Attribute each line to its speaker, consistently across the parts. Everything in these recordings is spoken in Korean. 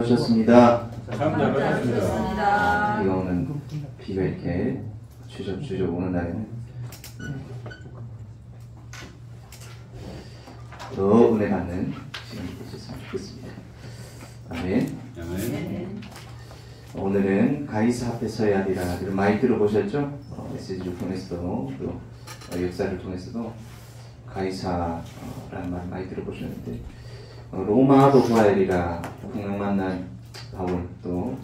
Speaker 1: 오셨습니다.
Speaker 2: 참 잘하셨습니다.
Speaker 1: 비가 오는 비가 이렇게 주저주저 오는 날에는 더 은혜 받는 시간이 되셨으면 좋겠습니다. 아멘.
Speaker 2: 아멘.
Speaker 1: 오늘은 가이사 앞에 서야 하리라. 많이 들어보셨죠? 메시지를 통해서도 또 역사를 통해서도 가이사라는 말 많이 들어보셨는데 로마도 보아야 하리라. 풍랑 만난 바울 또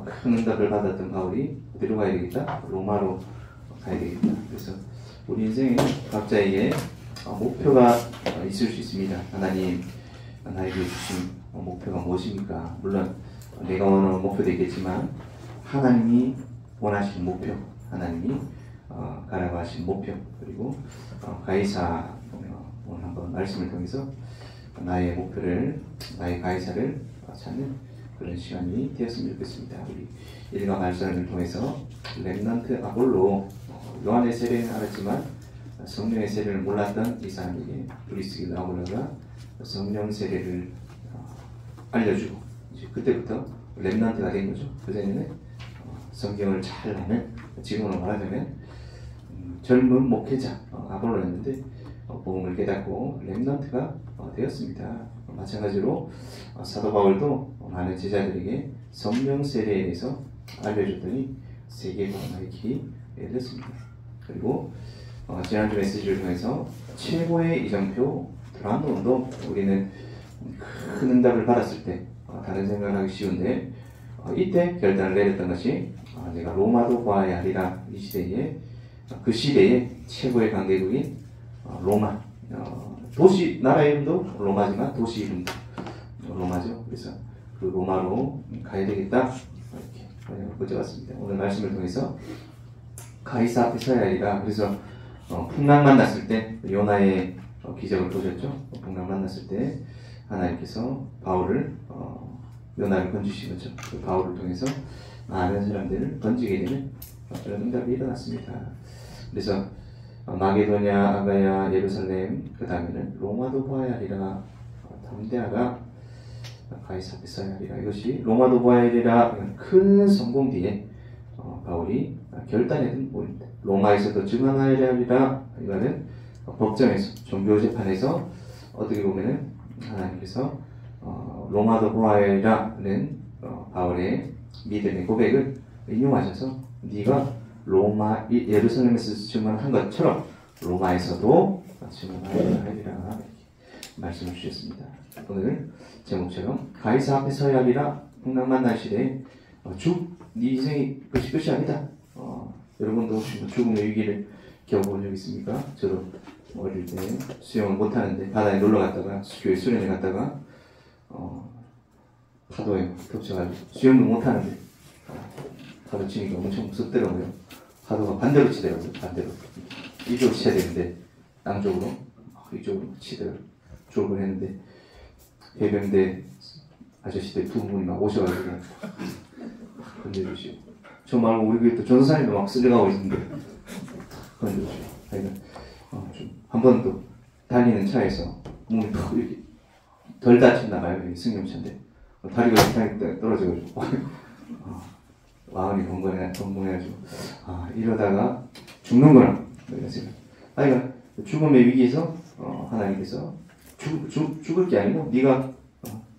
Speaker 1: 큰 응답을 받았던 바울이 어디로 가야 되겠다? 로마로 가야 되겠다. 그래서 우리 인생에 각자에게 목표가 있을 수 있습니다. 하나님 나에게 주신 목표가 무엇입니까? 물론 내가 원하는 목표도 있겠지만 하나님이 원하시는 목표, 하나님이 가라고 하신 목표, 그리고 가이사 오늘 한번 말씀을 통해서 나의 목표를, 나의 가이사를 찾는 그런 시간이 되었으면 좋겠습니다. 우리 일과 말씀을 통해서 렘넌트 아볼로, 요한의 세례는 알았지만 성령의 세례를 몰랐던 이 사람에게 브리스길라 아볼로가 성령 세례를 알려주고 이제 그때부터 렘넌트가 된 거죠. 그전에는 성경을 잘 아는, 지금으로 말하자면 젊은 목회자 아볼로였는데 복음을 깨닫고 렘넌트가 되었습니다. 마찬가지로 사도 바울도 많은 제자들에게 성령 세례에 대해서 알려줬더니 세계복음화의 길이 열렸습니다. 그리고 지난주 메시지를 통해서 최고의 이정표 드라마 운동, 우리는 큰 응답을 받았을 때 다른 생각을 하기 쉬운데 이때 결단을 내렸던 것이 내가 로마도 보아야 하리라. 이 시대에, 그 시대의 최고의 강대국인 로마, 도시, 나라 이름도 로마지만 도시 이름도 로마죠. 그래서 그 로마로 가야 되겠다 이렇게 꽂아왔습니다. 오늘 말씀을 통해서 가이사 앞에 서야 하리라. 그래서 풍랑 만났을 때 요나의 기적을 보셨죠? 풍랑 만났을 때 하나님께서 바울을 요나를 건지신 거죠. 그 바울을 통해서 많은 사람들을 건지게 되는 그런 응답이 일어났습니다. 그래서 마게도냐, 아가야, 예루살렘, 그 다음에는 로마도 보아야 하리라. 담대하가 가이사 앞에 서야 하리라. 이것이 로마도 보아야 하리라 큰 성공 뒤에 바울이 결단했던 부분입니다. 로마에서도 증언하야 하리라. 이거는 법정에서, 종교재판에서 어떻게 보면은 하나님께서 로마도 보아야 하리라는 바울의 믿음의 고백을 인용하셔서 네가 로마, 예루살렘에서 증언한 것처럼 로마에서도 증언하야 하리라 이렇게 말씀을 주셨습니다. 오늘 제목처럼 가이사 앞에 서야 하리라. 풍랑 만날 시대에 네 인생이 끝이 아니다. 여러분도 혹시 죽음의 위기를 겪어본 적 있습니까? 저도 어릴 때 수영을 못하는데 바다에 놀러 갔다가 교회 수련회 갔다가 파도에 겹쳐가지고 수영도 못하는데 파도 치니까 엄청 무섭더라고요. 파도가 반대로 치더라고요. 반대로 이쪽으로 쳐야 되는데 양쪽으로 이쪽으로 치더라고요. 졸업을 했는데 해병대 아저씨들 두 분이 막 오셔가지고 건져주시고 저 말고 우리 교회 또 전도사님도 막 쓸려가고 있는데 건져주시고 하여간 좀 한 번 또 다니는 차에서 몸이 푹 이렇게 덜 다쳤나 봐요. 승용차인데 다리가 이렇게 떨어져가지고 마음이 건강해가지고 이러다가 죽는구나 이런 생각. 그러니까 죽음의 위기에서 하나님께서 죽을 게 아니고 네가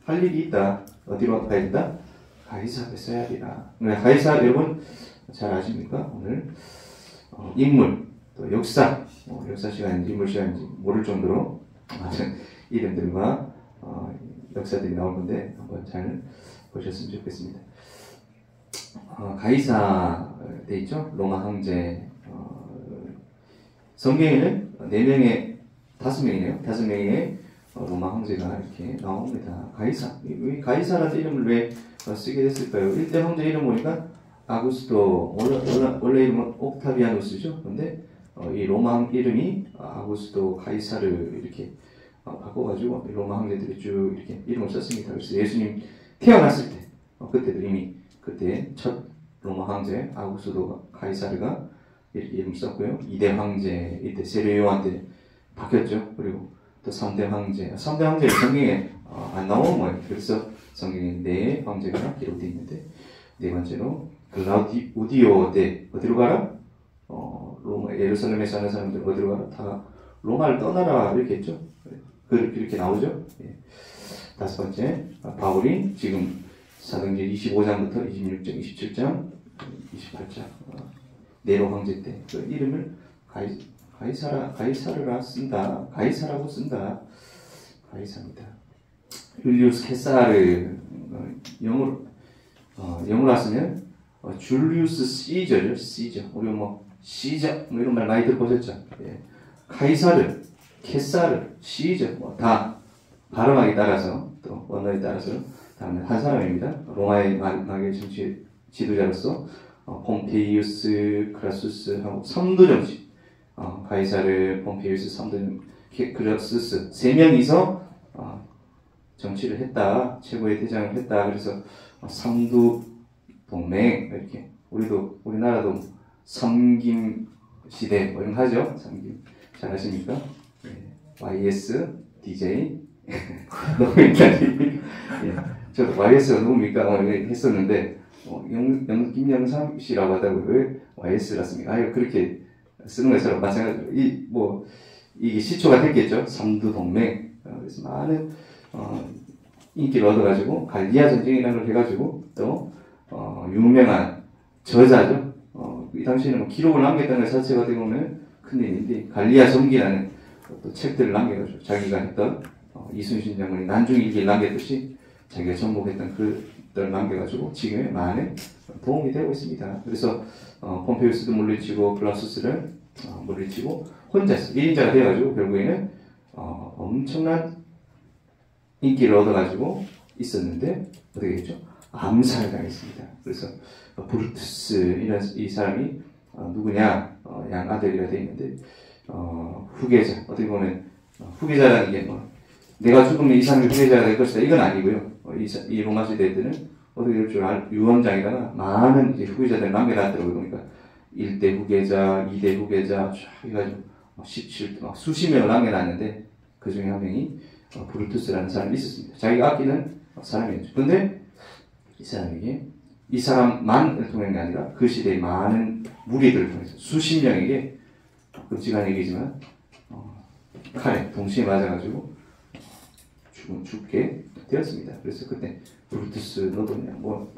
Speaker 1: 할 일이 있다. 어디로 가야 된다? 가이사 앞에 서야 하리라. 가이사 여러분 잘 아십니까? 오늘 인물 또 역사, 역사 시간인지 인물 시간인지 모를 정도로 많은 이름들과 역사들이 나올 건데 한번 잘 보셨으면 좋겠습니다. 가이사 돼 있죠? 로마 황제. 성경에는 4명의 5명이네요. 5명의 로마 황제가 이렇게 나옵니다. 가이사. 가이사라는 이름을 왜 쓰게 됐을까요? 1대 황제 이름 보니까 아구스토, 원래 이름은 옥타비아누스죠. 근데 이 로마 이름이 아구스토 가이사를 이렇게 바꿔가지고 로마 황제들이 쭉 이렇게 이름을 썼습니다. 그래서 예수님 태어났을 때 그때도 이미 그때 첫 로마 황제 아구스토 가이사르가 이렇게 이름 썼고요. 2대 황제 이때 세례 요한 때 바뀌었죠. 그리고 또 3대 황제 3대 황제는 성경에 안 나오는 거예요. 그래서 성경에 네 황제가 기록되어 있는데 네 번째로 클라우디오 때 어디로 가라? 로마 예루살렘에 사는 사람들 어디로 가라? 다 로마를 떠나라 이렇게 했죠. 그렇게 나오죠. 예. 다섯 번째 바울이 지금 사도행전 25장부터 26장, 27장, 28장 네로 황제 때 그 이름을 가이사르라 쓴다. 가이사라고 쓴다. 가이사입니다. 율리우스 케사르 영어로 하시면 줄리우스 시저죠. 시저. 우리 뭐 시저 뭐 이런 말 많이 들어보셨죠? 예. 카이사르, 케사르, 시저 뭐 다 발음하기 따라서 또 언어에 따라서 다른 한 사람입니다. 로마의 마계 정치 지도자로서 폼페이우스, 크라수스하고 3도 정치 가이사르, 폼페이우스, 3도 크라수스 세 명이서 정치를 했다. 최고의 대장을 했다. 그래서 삼두 동맹 이렇게 우리나라도 삼김 시대 뭐 이런 거 하죠. 삼김 잘 아십니까? 네. YS DJ 너무니까 저도 YS가 누굽니까? 했었는데 김영삼 씨라고 하다가 왜 YS라 씁니까? 아유 그렇게 쓰는 것처럼 마찬가지로 이게 시초가 됐겠죠. 삼두 동맹. 그래서 많은 인기를 얻어가지고 갈리아 전쟁이라는 걸 해가지고 또 유명한 저자죠. 이 당시에는 뭐 기록을 남겼다는 것 자체가 어떻게 보면 큰 일인데 갈리아 전기라는 또 책들을 남겨가지고 자기가 했던 이순신 장군이 난중일기를 남겼듯이 자기가 정복했던 글들을 남겨가지고 지금의 많은 도움이 되고 있습니다. 그래서 폼페이우스도 물리치고 블라수스를 물리치고 혼자서 1인자가 되어가지고 결국에는 엄청난 인기를 얻어가지고 있었는데 어떻게 됐죠? 암살을 당했습니다. 그래서 브루투스이라는 이 사람이 누구냐? 양 아들이라 되어 있는데 후계자 어떻게 보면 후계자라는 게 내가 죽으면 이 사람이 후계자가 될 것이다 이건 아니고요. 이 로마 시대 때는 어떻게 될 줄 유언장에다가 많은 이제 후계자들을 남겨놨더라고요. 그러니까 1대 후계자, 2대 후계자 쫙 해가지고 17 수십 명을 남겨놨는데 그 중에 한 명이 브루투스라는 사람이 있었습니다. 자기가 아끼는 사람이었죠. 그런데 이 사람에게 이 사람만을 통한 게 아니라 그 시대의 많은 무리들을 통해서 수십 명에게 끔찍한 얘기지만 칼에 동시에 맞아가지고 죽게 되었습니다. 그래서 그때 브루투스 너도냐 뭐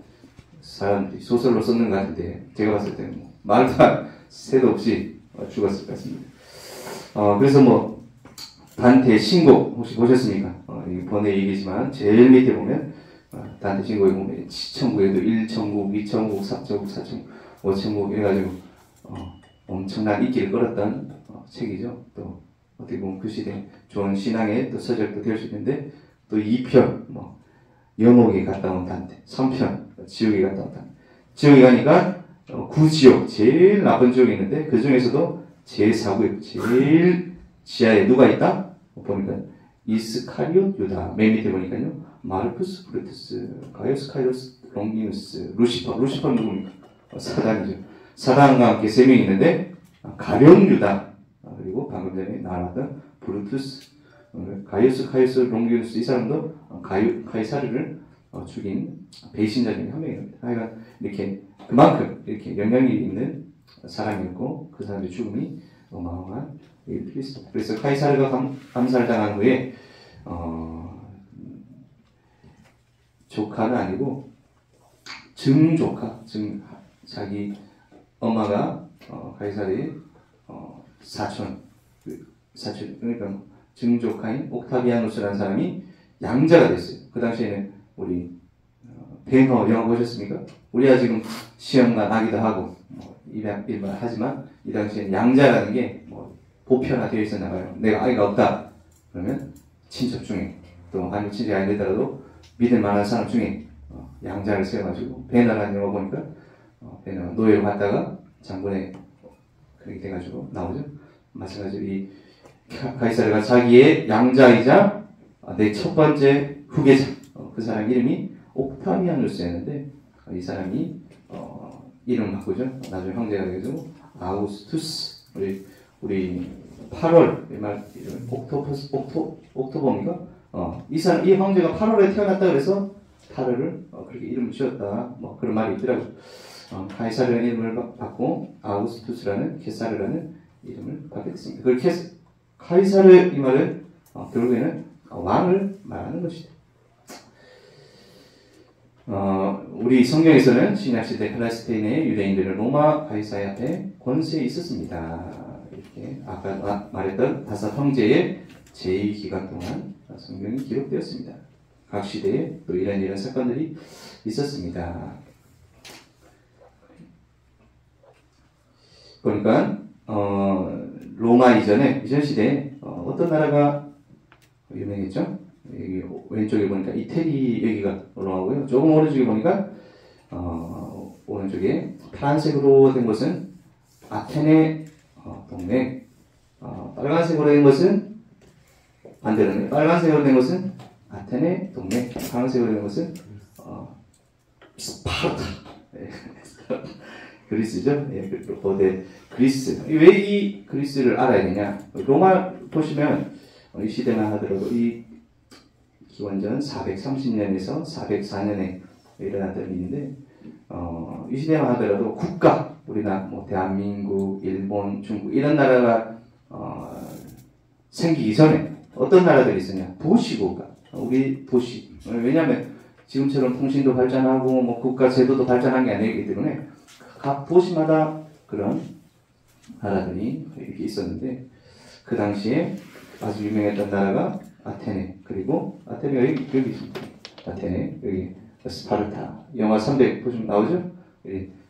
Speaker 1: 사람들이 소설로 썼는 것 같은데 제가 봤을 때는 뭐 말도 새도 없이 죽었을 것 같습니다. 그래서 뭐 단테 신곡 혹시 보셨습니까? 이게 번외 얘기지만 제일 밑에 보면 단테 신곡에 보면 천국에도 1천국, 2천국, 3천국, 4천국, 5천국 이래가지고 엄청난 인기를 끌었던 책이죠. 또 어떻게 보면 그 시대 좋은 신앙의 또 서적도 될 수 있는데 또 2편 연옥에 갔다 온 단테, 3편 지옥에 갔다 온 단테. 지옥에 가니까 구지옥 제일 나쁜 지옥이 있는데 그 중에서도 제일 사구역 제일 지하에 누가 있다? 보니까 이스카리옷 유다. 맨 밑에 보니까요 마르쿠스 브루투스, 가이오스 카이로스 롱기누스, 루시퍼 누굽니까? 사단이죠. 사단과 함께 3명이 있는데 가룟 유다 그리고 방금 전에 나왔던 브루투스, 가이오스 롱기누스 이 사람도 카이사르를 죽인 배신자 중에 한 명입니다. 하여간 이렇게 그만큼 이렇게 영향력이 있는 사람이었고 그 사람의 죽음이 어마어마한 필리스토. 그래서 카이사르가 암살당한 후에 조카는 아니고 증조카, 자기 엄마가 카이사르의 사촌 그러니까 증조카인 옥타비아누스라는 사람이 양자가 됐어요. 그 당시에는 우리 뱅어 영화 보셨습니까? 우리가 지금 시험관 하기도 하고 일반 하지만 이 당시에는 양자라는 게 보편화되어 있었나 봐요. 내가 아이가 없다 그러면 친척 중에 또 아니면 친척이 아니더라도 믿을 만한 사람 중에 양자를 세워가지고 베나라는 영화 보니까 베나가 노예로 갔다가 장군에 그렇게 돼가지고 나오죠. 마찬가지로 이 가이사르가 자기의 양자이자 내 첫 번째 후계자 그 사람 이름이 옥타비아누스였는데 이 사람이 이름 바꾸죠. 나중에 황제가 돼가지고 아우구스투스 우리 8월 옥토버입니까? 이 황제가 8월에 태어났다 그래서 타르를 그렇게 이름을 지었다. 뭐 그런 말이 있더라고요. 카이사르라는 이름을 받고 아우구스투스라는 케사르라는 이름을 받게 됐습니다. 그 카이사르 이 말은 결국에는 왕을 말하는 것이다. 우리 성경에서는 신약시대 팔레스타인의 유대인들은 로마 카이사르 앞에 권세에 있었습니다. 이렇게 아까 말했던 다섯 형제의 제2기간 동안 성경이 기록되었습니다. 각 시대에 또 이런 사건들이 있었습니다. 그러니까 로마 이전 시대에 어떤 나라가 유명했죠? 여기 왼쪽에 보니까 이태리 여기가 올라가고요. 조금 오른쪽에 보니까 오른쪽에 파란색으로 된 것은 아테네 동맹, 빨간색으로 된 것은 반대로네. 빨간색으로 된 것은 아테네 동맹, 파란색으로 된 것은 스파르타. 그리스죠. 고대 그리스. 왜 이 그리스를 알아야 되냐? 로마 보시면 이 시대만 하더라도 이 기원전 430년에서 404년에 일어났던 일인데 이 시대만 하더라도 국가, 우리나라 뭐 대한민국, 일본, 중국 이런 나라가 생기기 전에 어떤 나라들이 있었냐? 도시국가. 우리 도시. 왜냐하면 지금처럼 통신도 발전하고 뭐 국가 제도도 발전한 게 아니기 때문에 각 도시마다 그런 나라들이 이렇게 있었는데 그 당시에 아주 유명했던 나라가 아테네, 그리고 아테네가 여기 있습니다. 아테네, 여기 스파르타. 영화 300 보시면 나오죠?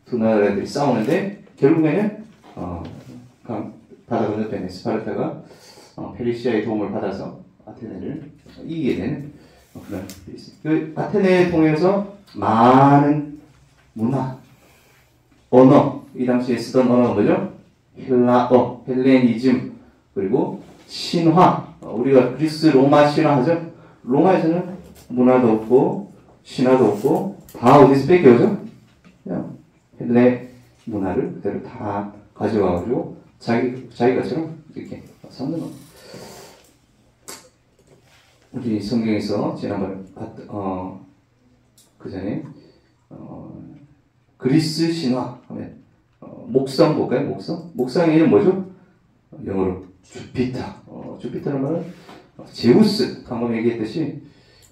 Speaker 1: 두 나라들이 싸우는데 결국에는 바다 건너편에 스파르타가 페르시아의 도움을 받아서 아테네를 이기게 되는 그런 일이 있습니다. 그 아테네를 통해서 많은 문화, 언어, 이 당시에 쓰던 언어가 뭐죠? 헬라어, 헬레니즘, 그리고 신화. 우리가 그리스 로마 신화 하죠? 로마에서는 문화도 없고 신화도 없고 다 어디서 뺏겨오죠? 그냥 헬레 문화를 그대로 다 가져와가지고 자기 것처럼 이렇게 삼는 겁니다. 우리 성경에서 지난번에 그 전에 그리스 신화 하면 목성 볼까요? 목성의 이름 뭐죠? 영어로 주피터. 주피터는 말은 제우스. 방금 얘기했듯이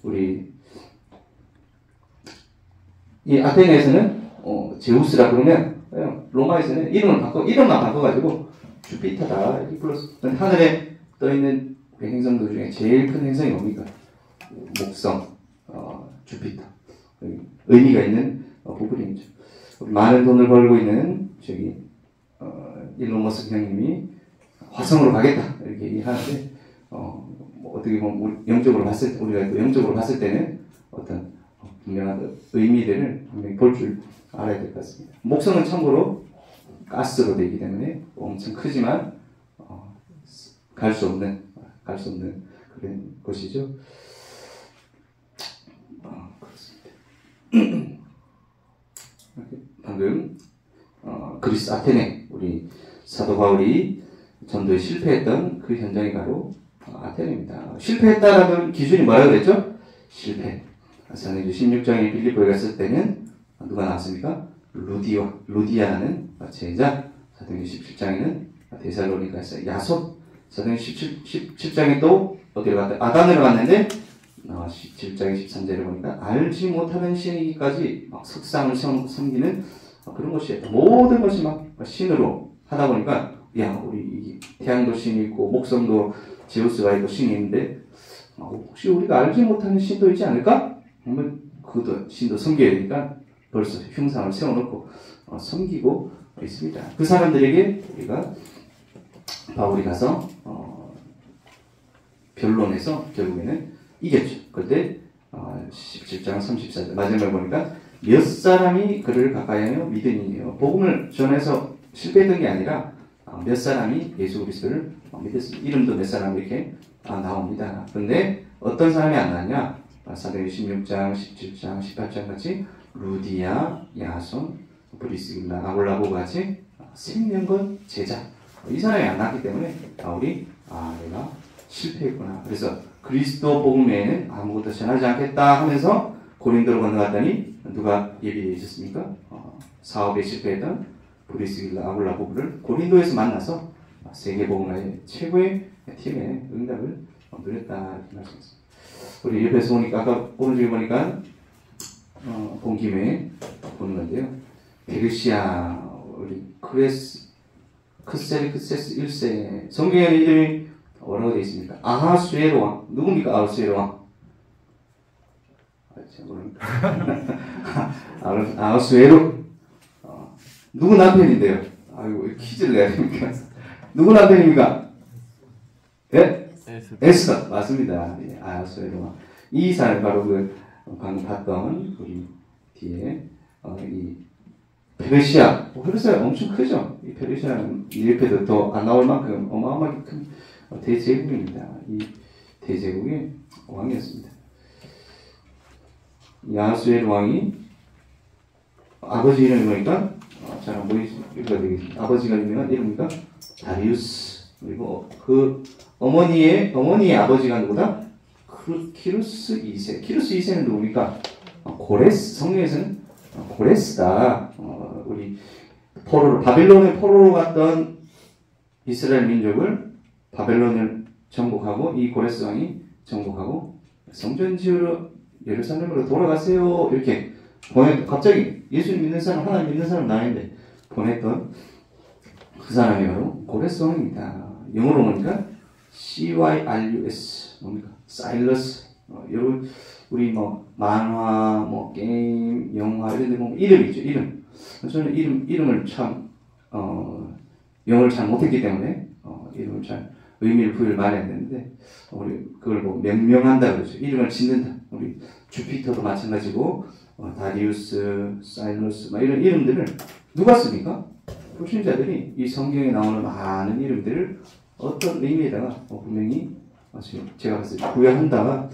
Speaker 1: 우리 이 아테네에서는 제우스라 그러면 로마에서는 이름만 바꿔가지고 주피터다 이렇게 불렀어. 하늘에 떠 있는 행성들 중에 제일 큰 행성이 뭡니까? 목성, 주피터. 의미가 있는 부분이죠. 많은 돈을 벌고 있는 일론 머스크 형님이 화성으로 가겠다 이렇게 얘기하는데 뭐 어떻게 보면 영적으로 봤을 때는 어떤 분명한 의미들을 분명히 볼 줄 알아야 될 것 같습니다. 목성은 참고로 가스로 되기 때문에 엄청 크지만 갈 수 없는 그런 것이죠. 그렇습니다. 방금 그리스 아테네, 우리 사도 바울이 전도에 실패했던 그 현장이 바로 아테네입니다. 실패했다라는 기준이 뭐라고 그랬죠? 실패. 사도행전 16장에 빌립보에 갔을 때는 누가 나왔습니까? 루디아라는 제자. 사도행전 17장에는 데살로니가에서 야손. 사도행전 17장에 또 어디로 갔다? 아단으로 갔는데 17장의 13절에 보니까 알지 못하는 신이기까지 막 석상을 섬기는 그런 것이었다. 모든 것이 막 신으로 하다 보니까 우리 태양도 신이 있고 목성도 제우스가 있고 신이 있는데 혹시 우리가 알지 못하는 신도 있지 않을까? 그러면 그도 신도 섬겨야 되니까 벌써 흉상을 세워놓고 섬기고 있습니다. 그 사람들에게 우리가 바울이 가서 변론해서 결국에는 이겼죠. 그때 17장 34절 마지막에 보니까 몇 사람이 그를 가까이하며 믿으니요. 복음을 전해서 실패했던 게 아니라 몇 사람이 예수 그리스도를 믿었습니다. 이름도 몇 사람 이렇게 나옵니다. 그런데 어떤 사람이 안 나왔냐? 사도행전 16장, 17장, 18장 같이 루디아, 야손, 브리스길라, 아볼라보 같이 생명건 제자. 이 사람이 안 나왔기 때문에 바울이 내가 실패했구나. 그래서 그리스도 복음 외에는 아무것도 전하지 않겠다 하면서 고린도로 건너갔더니 누가 예비되어 있었습니까? 사업에 실패했던 브리스길라 아굴라 부부를 고린도에서 만나서 세계복음화의 최고의 팀의 응답을 누렸다 이렇게 말씀했습니다. 우리 옆에서 보니까 아까 오른쪽에 보니까 본 김에 보는 건데요. 페르시아 우리 크세스 1세 성경에는 이름이 뭐라고 되어 있습니까? 아하수에로 왕. 누굽니까? 아하수에로 왕. 아하수에로 누구 남편인데요? 아이고 퀴즈를 내야 됩니까? 누구 남편입니까? 예? 에스더 맞습니다. 예, 아하수에로 왕. 이 사람 바로 그 방금 봤던 우리 뒤에 이 페르시아 엄청 크죠? 이 페르시아는 이 옆에도 더 안 나올 만큼 어마어마하게 큰 대제국입니다. 이 대제국의 왕이었습니다. 야수엘 왕이 아버지 이름이 뭐니까 잘 안 보이시가 되겠습니다. 아버지가 유명한 이름이니까 다리우스. 그리고 그 어머니의 아버지가 누구다? 키루스 2세. 키루스 2세는 누굽니까? 고레스. 성경에서는 고레스다. 우리 바빌론의 포로로 갔던 이스라엘 민족을 바벨론을 정복하고 이 고레스 왕이 정복하고 성전 지으러 예루살렘으로 돌아가세요 이렇게 갑자기 예수님 믿는 사람 하나님 믿는 사람 나인데 보냈던 그 사람이 바로 고레스 왕입니다. 영어로 보니까 CYRUS 뭡니까? 사일러스. 여러분 우리 뭐 만화, 뭐 게임, 영화 이런 데 보면 이름이 있죠. 이름. 저는 이름을 참 영어를 잘 못했기 때문에 이름을 잘 의미를 부여를 많이 해야 되는데 우리 그걸 뭐 명명한다 그러죠. 이름을 짓는다. 우리 주피터도 마찬가지고 다리우스, 사일러스 막 이런 이름들을 누가 씁니까? 불신자들이 이 성경에 나오는 많은 이름들을 어떤 의미에다가 분명히 제가 봤을 때 부여한다가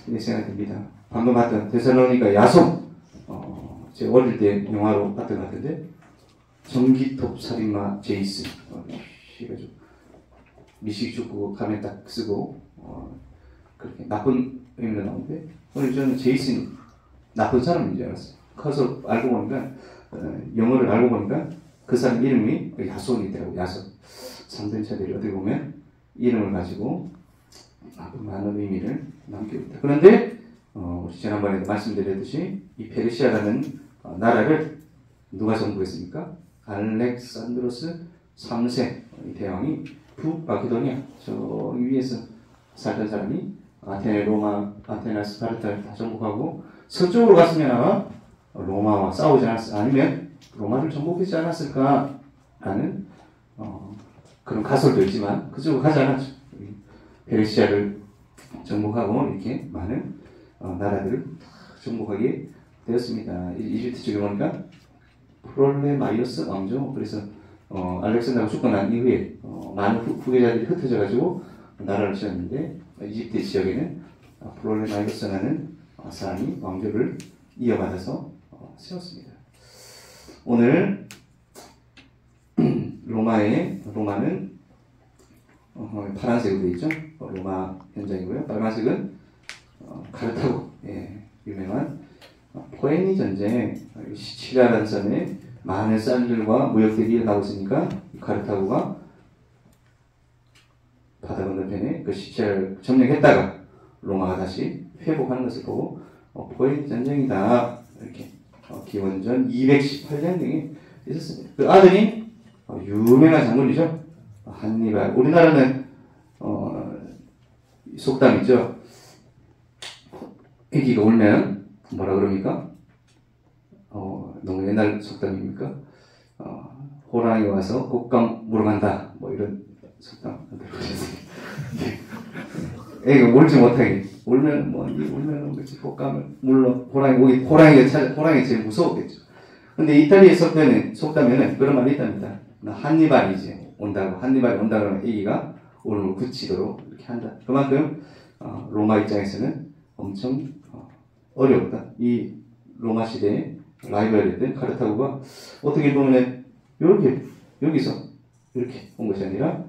Speaker 1: 이렇게 생각됩니다. 방금 봤던 데살로니가 야손 제가 어릴 때 영화로 봤던 것 같은데 전기톱 살인마 제이슨 해가지고 미식축구 가면 딱 쓰고 그렇게 나쁜 의미로 나오는데 오늘 저는 제이슨이 나쁜 사람인 줄 알았어요. 커서 알고 보니까 영어를 알고 보니까 그 사람 이름이 야손이더라고요. 야손. 3등차들이 어떻게 보면 이름을 가지고 많은 의미를 남기고 있다. 그런데 우리 지난번에도 말씀드렸듯이 이 페르시아라는 나라를 누가 정복했습니까? 알렉산드로스 3세 이 대왕이 북마케도니아 저 위에서 살던 사람이 아테네, 로마, 아테나, 스파르타를 다 정복하고 서쪽으로 갔으면 아마 로마와 싸우지 않았을까 아니면 로마를 정복하지 않았을까라는 그런 가설도 있지만 그쪽으로 가지 않았죠. 페르시아를 정복하고 이렇게 많은 나라들을 정복하게 되었습니다. 이집트 쪽에 보니까 프롤레마이오스 왕조. 그래서 알렉산더가 죽고 난 이후에 많은 후계자들이 흩어져 가지고 나라를 지었는데 이집트 지역에는 프롤레마이오스라는 사람이 왕조를 이어받아서 세웠습니다. 오늘 로마는 파란색으로 되어 있죠. 로마 현장이고요. 빨간색은 카르타고 유명한 포에니 전쟁 시치리아라는 섬에 많은 쌀들과 무역들이 일어나고 있으니까 카르타고가 바다 건너편에 그 시치리아를 점령했다가 로마가 다시 회복하는 것을 보고 포에니 전쟁이다 이렇게 기원전 218년경에 있었습니다. 그 아들이 유명한 장군이죠. 한니발. 우리나라는 속담 있죠. 애기가 울면 뭐라 그럽니까? 너무 옛날 속담입니까? 호랑이 와서 곶감 물어간다. 뭐 이런 속담 들어보셨어요? 애가 울지 못하게 울면 울면 그렇지 곶감을 물러 호랑이가 제일 무서웠겠죠. 근데 이탈리아 속담에는 그런 말이 있답니다. 한니발이 이제 온다고 한니발이 온다 그러면 애기가 울음을 그치도록 이렇게 한다. 그만큼 로마 입장에서는 엄청 어려웠다. 이 로마 시대의 라이벌이었던 카르타고가 어떻게 보면 이렇게 여기서 이렇게 온 것이 아니라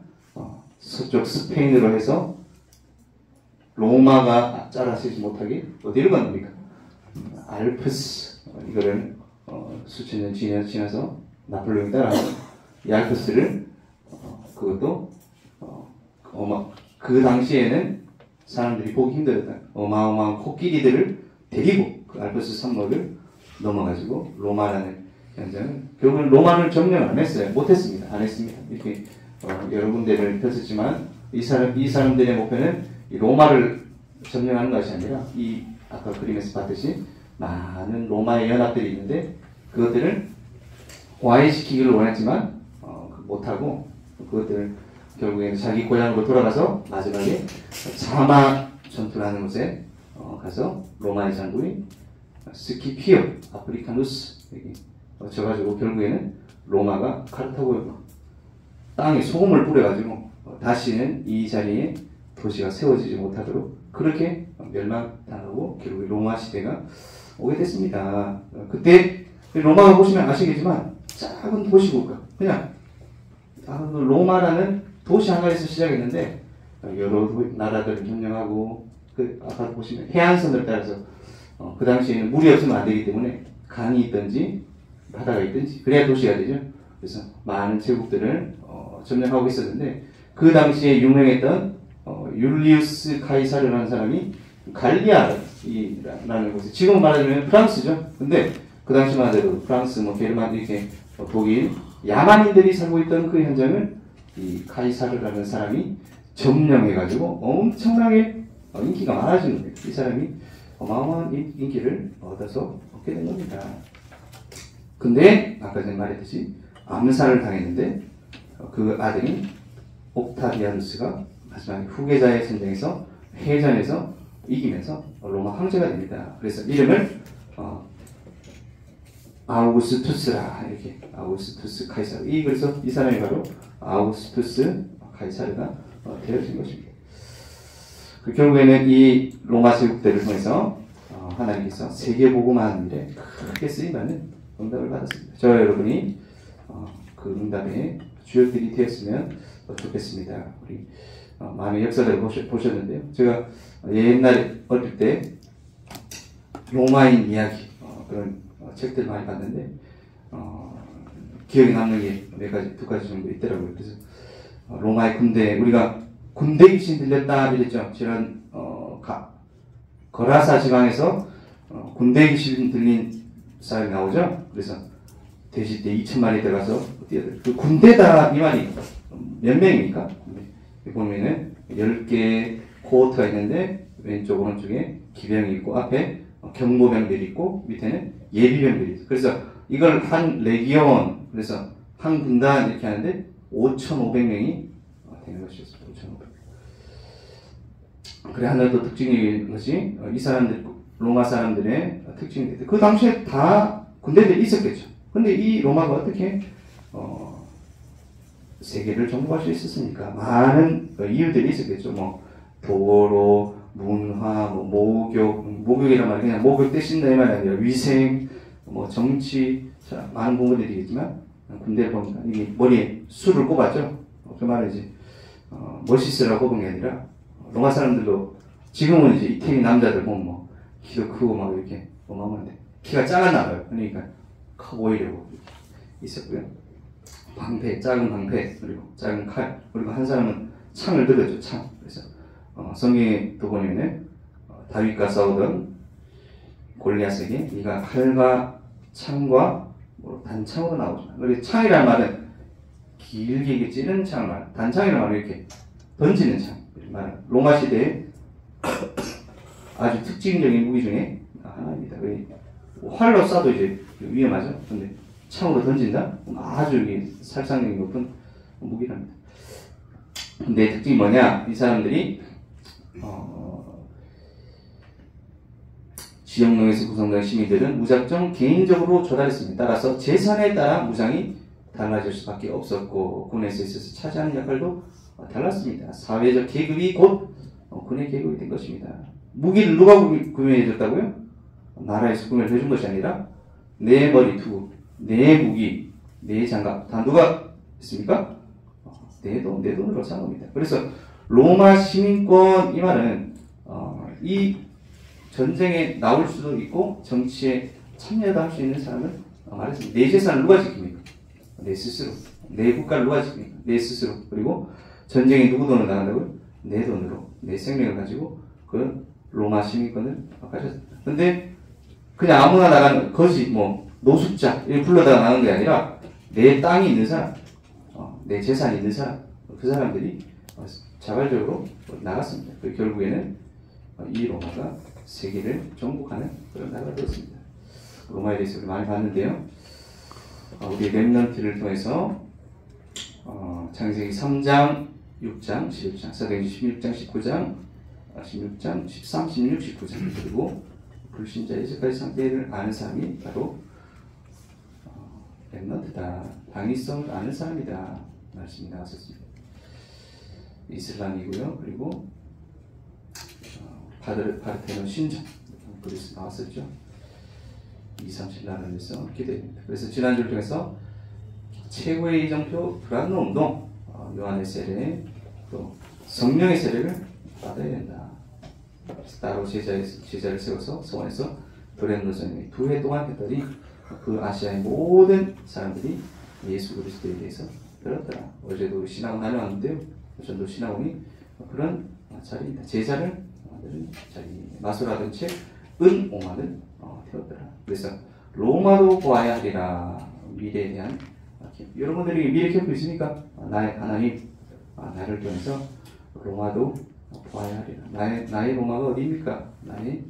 Speaker 1: 서쪽 스페인으로 해서 로마가 따라서지 못하게 어디로 갔습니까? 알프스 이거를 수천 년 지나서 나폴레옹이 따라서 이 알프스를 그것도 그 당시에는 사람들이 보기 힘들었던 어마어마한 코끼리들을 데리고 그 알프스 산맥을 넘어가지고 로마라는 현장은 결국은 로마를 점령을 안 했어요. 못했습니다. 안 했습니다. 이렇게 여러 군데를 폈었지만 이 사람들의 목표는 이 로마를 점령하는 것이 아니라 이 아까 그림에서 봤듯이 많은 로마의 연합들이 있는데 그것들을 와해시키기를 원했지만 못하고 그것들을 결국에는 자기 고향으로 돌아가서 마지막에 자마 전투라는 곳에 가서 로마의 장군이 스키피오 아프리카누스에게 져가지고 결국에는 로마가 카르타고에 땅에 소금을 뿌려가지고 다시는 이 자리에 도시가 세워지지 못하도록 그렇게 멸망당하고 결국 로마 시대가 오게 됐습니다. 그때 로마가 보시면 아시겠지만 작은 도시국가 그냥 로마라는 도시 하나에서 시작했는데 여러 나라들을 점령하고 그 아까 보시면 해안선을 따라서 그 당시에는 물이 없으면 안 되기 때문에 강이 있든지 바다가 있든지 그래야 도시가 되죠. 그래서 많은 제국들을 점령하고 있었는데 그 당시에 유명했던 율리우스 카이사르라는 사람이 갈리아라는 곳에 지금 말하자면 프랑스죠. 근데 그 당시만 해도 프랑스, 게르만 이렇게 독일 야만인들이 살고 있던 그 현장을 이 카이사르라는 사람이 점령해가지고 엄청나게 인기가 많아지는 거예요. 이 사람이 어마어마한 인기를 얻게 된 겁니다. 근데 아까 전에 말했듯이 암살을 당했는데 그 아들인 옥타비아누스가 마지막에 후계자의 전쟁에서 해전에서 이기면서 로마 황제가 됩니다. 그래서 이름을 아우구스투스라 이렇게 아우구스투스 카이사르 그래서 이 사람이 바로 아우구스투스 카이사르가 되어진 것입니다. 결국에는 이 로마 제국대를 통해서 하나님께서 세계복음화하는 일에 크게 쓰임받는 응답을 받았습니다. 저와 여러분이 그 응답의 주역들이 되었으면 좋겠습니다. 우리 많은 역사들을 보셨는데요. 제가 옛날에 어릴 때 로마인 이야기 그런 책들 많이 봤는데 기억에 남는 게 두 가지 정도 있더라고요. 그래서 로마의 군대 우리가 군대 귀신 들렸다 이랬죠. 지난 거라사 지방에서 군대 귀신 들린 사람이 나오죠. 그래서 돼지 때 2,000마리 들어가서 그 군대다 이 말이 몇 명입니까? 보면은 10개 코호트가 있는데 왼쪽 오른쪽에 기병이 있고 앞에 경보병들이 있고 밑에는 예비병들이 있어요. 그래서 이걸 한 레기온 그래서 한 군단 이렇게 하는데 5,500명이 되는 것이었습니다. 5,500명. 그래 하나 더 특징인 것이 이 사람들 로마 사람들의 특징이 그 당시에 다 군대들이 있었겠죠. 근데 이 로마가 어떻게 세계를 정복할 수 있었습니까? 많은 이유들이 있었겠죠. 도로, 문화, 목욕이란 말이 그냥 목욕 대신다 이 말이 아니라 위생, 정치, 많은 부분들이 있겠지만 군대를 보니까 이게 머리에 술을 꼽았죠. 그 말은 이제 멋있으라고 꼽은 게 아니라 로마 사람들도 지금은 이제 이태리 남자들 보면 키도 크고 막 이렇게 어마어마한데 키가 작았나 봐요. 그러니까 커 보이려고 있었고요. 방패, 작은 방패, 그리고 작은 칼, 그리고 한 사람은 창을 들었죠. 창. 그래서 성경에도 보면은 다윗과 싸우던 골리앗에게 네가 칼과 창과 단창으로 나오죠. 그리고 창이라는 말은 길게 이렇게 찌는 창을 말해요. 단창이라는 말은 이렇게 던지는 창. 로마 시대에 아주 특징적인 무기 중에 하나입니다. 활로 쏴도 이제 위험하죠. 근데 창으로 던진다? 아주 살상력이 높은 무기랍니다. 근데 특징이 뭐냐? 이 사람들이 지역농에서 구성된 시민들은 무작정 개인적으로 조달했습니다. 따라서 재산에 따라 무장이 달라질 수밖에 없었고 군에서 있어서 차지하는 역할도 달랐습니다. 사회적 계급이 곧 군의 계급이 된 것입니다. 무기를 누가 구매해줬다고요? 나라에서 구매를 해준 것이 아니라 내 머리 투구, 내 무기, 내 장갑 다 누가 했습니까? 내 돈으로 산 겁니다. 그래서 로마 시민권 이 말은 이 전쟁에 나올 수도 있고 정치에 참여도 할 수 있는 사람은 말했습니다. 내 재산을 누가 지킵니까? 내 스스로. 내 국가를 누가 지킵니까? 내 스스로. 그리고 전쟁에 누구 돈을 나간다고요? 내 돈으로. 내 생명을 가지고 그 로마 시민권을 가졌습니다. 근데 그냥 아무나 나가는 거지 뭐 노숙자 이렇게 불러다가 나가는 게 아니라 내 땅이 있는 사람, 내 재산이 있는 사람, 그 사람들이 자발적으로 나갔습니다. 그 결국에는 이 로마가 세계를 정복하는 그런 나라가 되었습니다. 로마에 대해서 우리 많이 봤는데요. 우리 렘넌트를 통해서 창세기 3장, 6장, 11장, 사도행전 16장, 19장, 16장, 13, 16, 19장 그리고 불신자 예수까지 상태를 아는 사람이 바로 렘넌트다. 당위성을 아는 사람이다. 말씀이 나왔었습니다. 이슬람이고요. 그리고 파르테논 신전 그리스 나왔었죠. 2, 30나라에서 기대됩니다. 그래서 지난주를 통해서 최고의 이정표 브란노 운동 요한의 세례 또 성령의 세례를 받아야 된다. 따로 제자를 세워서 서원에서 브랜노 선생님이 2해 동안 했더니 그 아시아의 모든 사람들이 예수 그리스도에 대해서 들었더라. 어제도 신학원 다녀왔는데요. 전도 신학원이 그런 자리입니다. 제자를 만드는 자리. 마소라던 책 은옹아는 되었더라. 그래서 로마도 보아야 하리라. 미래에 대한 여러분들이 미래 캠프 있습니까? 나의 하나님 나를 통해서 로마도 보아야 하리라. 나의 로마가 어디입니까? 나의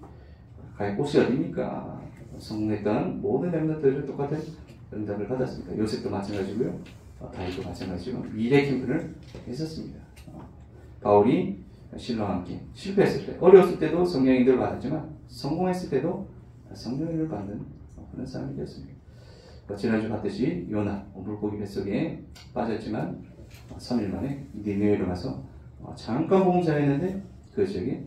Speaker 1: 가의 꽃이 어디입니까? 성공했던 모든 렘넌트들은 똑같은 응답을 받았습니다. 요셉도 마찬가지고요. 다윗도 마찬가지고 미래 캠프를 했었습니다. 바울이 신랑과 함께 실패했을 때, 어려웠을 때도 성령의 인도를 받았지만 성공했을 때도 성령의 인도를 받는 그런 사람이 되었습니다. 지난주 봤듯이 요나 물고기 뱃속에 빠졌지만 3일 만에 니느웨로 가서 잠깐 복음 전했는데 그 지역에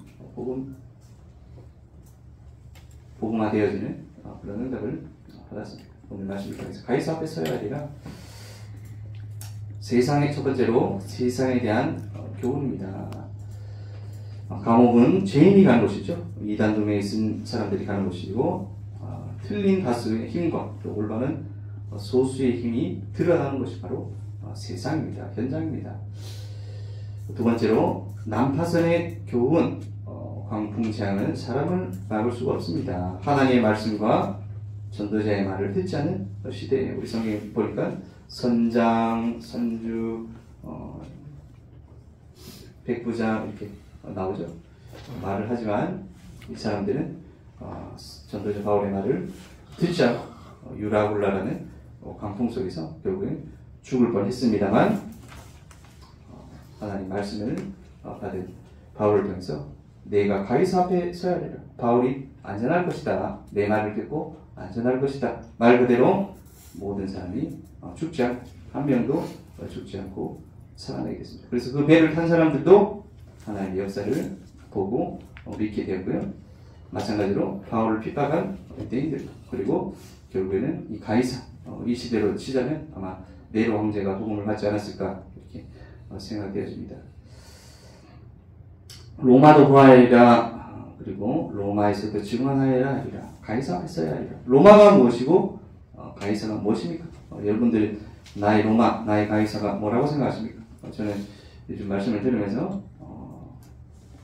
Speaker 1: 복음화되어지는 그런 응답을 받았습니다. 오늘 말씀을 통해서 가이사 앞에 서야 하리라. 세상의 첫 번째로 세상에 대한 교훈입니다. 감옥은 죄인이 가는 곳이죠. 이단 동네에 있는 사람들이 가는 곳이고 틀린 다수의 힘과 또 올바른 소수의 힘이 드러나는 것이 바로 세상입니다. 현장입니다. 두 번째로 난파선의 교훈, 광풍 재앙은 사람을 막을 수가 없습니다. 하나님의 말씀과 전도자의 말을 듣지 않는 시대에 우리 성경에 보니까 선장, 선주, 백부장 이렇게 나오죠. 말을 하지만 이 사람들은 전도자 바울의 말을 듣지 않고 유라굴라라는 광풍 속에서 결국엔 죽을 뻔했습니다만 하나님 말씀을 받은 바울을 통해서 내가 가이사 앞에 서야 하리라. 바울이 안전할 것이다. 내 말을 듣고 안전할 것이다. 말 그대로 모든 사람이 죽지 않고 한 명도 죽지 않고 살아나게 됐습니다. 그래서 그 배를 탄 사람들도 하나님의 역사를 보고 믿게 되었고요. 마찬가지로 바울을 핍박한 유대인들 그리고 결국에는 이 가이사 이 시대로 치자면 아마 네로 황제가 복음을 받지 않았을까 이렇게 생각되어집니다. 로마도 보아야리라. 그리고 로마에서도 증언하여야 하리라. 가이사 앞에 서야 하리라. 로마가 무엇이고 가이사가 무엇입니까? 여러분들 나의 로마, 나의 가이사가 뭐라고 생각하십니까? 저는 요즘 말씀을 들으면서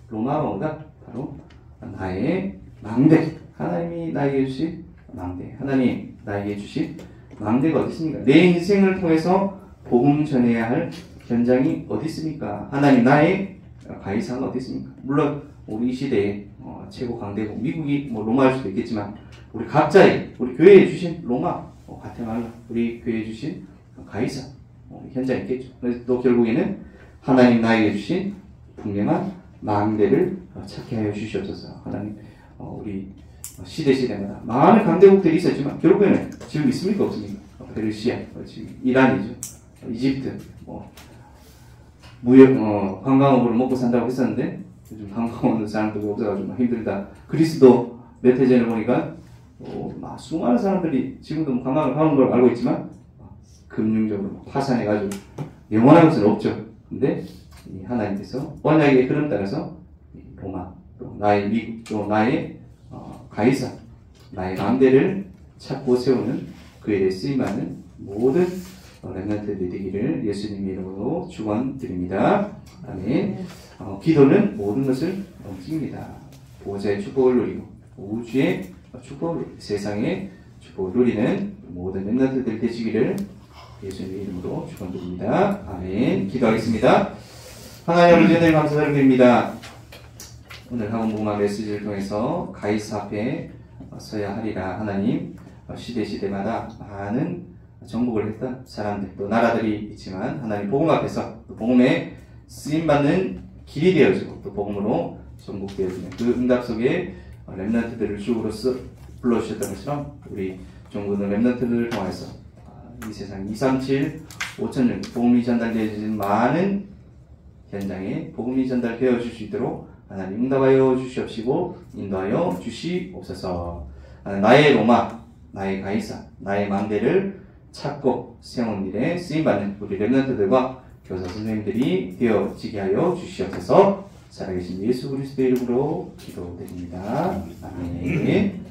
Speaker 1: 로마가 뭐다? 바로 나의 망대. 하나님이 나에게 주신 망대. 하나님 나에게 주신 망대가 어디 있습니까? 내 인생을 통해서 복음 전해야 할 현장이 어디 있습니까? 하나님 나의 가이사가 어디 있습니까? 물론 우리 시대에 최고 강대국 미국이 뭐 로마일 수도 있겠지만 우리 각자의 우리 교회에 주신 로마, 과테말라 우리 교회에 주신 가이사 현장이 있겠죠. 그래서 또 결국에는 하나님 나에게 주신 분명한 망대를 찾게 하여 주시옵소서. 하나님 우리 시대마다 많은 강대국들이 있었지만 결국에는 지금 있습니까 없습니까? 페르시아, 지금 이란이죠. 이집트 무역 관광업으로 먹고 산다고 했었는데 요즘 관광 오는 사람들이 없어가지고 힘들다. 그리스도 몇 해 전에 보니까 수많은 사람들이 지금도 관광을 가는 걸 알고 있지만 금융적으로 파산해가지고 영원한 것은 없죠. 근데 하나님께서 언약의 흐름 따라서 로마, 또 나의 미국, 또 나의 가이사 나의 망대를 찾고 세우는 그 일에 쓰임받는 모든 렘넌트들이 되기를 예수님의 이름으로 축원드립니다. 아멘. 기도는 모든 것을 넘깁니다. 보호자의 축복을 누리고 우주의 축복, 세상의 축복을 누리는 모든 렘넌트들 되시기를 예수님의 이름으로 축원드립니다. 아멘. 기도하겠습니다. 하나님 아버지 하나님 감사드립니다. 오늘 학원 복음화 메시지를 통해서 가이사 앞에 서야 하리라. 하나님, 시대마다 많은 정복을 했던 사람들 또 나라들이 있지만 하나님 복음 앞에서 또 복음에 쓰임받는 길이 되어지고 또 복음으로 정복되어지는 그 응답 속에 렘넌트들을 주으로서 불러주셨던 것처럼 우리 종군의 렘넌트들을 통해서 이 세상 237, 5천년 복음이 전달되어진 많은 현장에 복음이 전달되어 줄 수 있도록 하나님 응답하여 주시옵시고 인도하여 주시옵소서. 나의 로마, 나의 가이사, 나의 망대를 찾고 세운 일에 쓰임받는 우리 렘넌트들과 교사 선생님들이 되어지게 하여 주시옵소서. 살아계신 예수 그리스도의 이름으로 기도드립니다. 아멘.